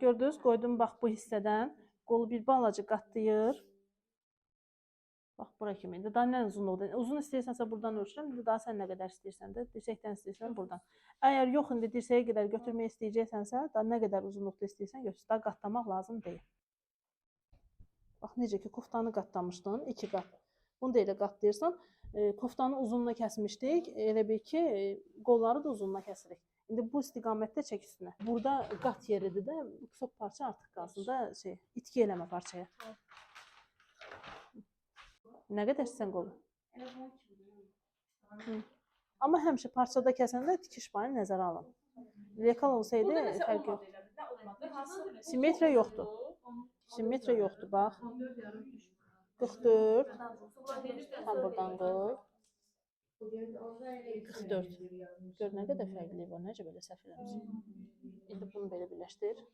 gördünüz, qoydum bax bu hissədən. Qolu bir balaca qatlayır. Bax bura kimi. İndi daha nə uzunluqda? Uzun istəyirsənsə buradan ölçürəm. İndi daha sən nə qədər istəyirsən də, dirsəkdən istəyirsən buradan. Əgər yox indi dirsəyə qədər götürmək istəyəcəksənsə, daha nə qədər uzunluqda istəyirsən götür. Daha qatlamaq lazım deyil. Bax necə ki koftanı qatlamışdın 2 qat. Bunu da elə qatlayırsan. Koftanı uzunluğuna kəsmişdik. Elə bil ki qolları da uzunluğuna kəsirik. İndi bu istiqamətdə çək üstünə. Burada qat yeridir də, çox parça artıq qalsın da itki eləmə parçaya. Nə qədər istəsən qolu? Amma həmişə parçada kəsəndə tikiş payını nəzərə alın. Lekal olsaydı fərq yox. Simmetriya yoxdur. Simmetriya yoxdur, bax. 44. Tam buradan qoy. 44. Gör nə qədər fərqli var, necə belə səhv eləmişəm. İndi bunu belə birləşdir.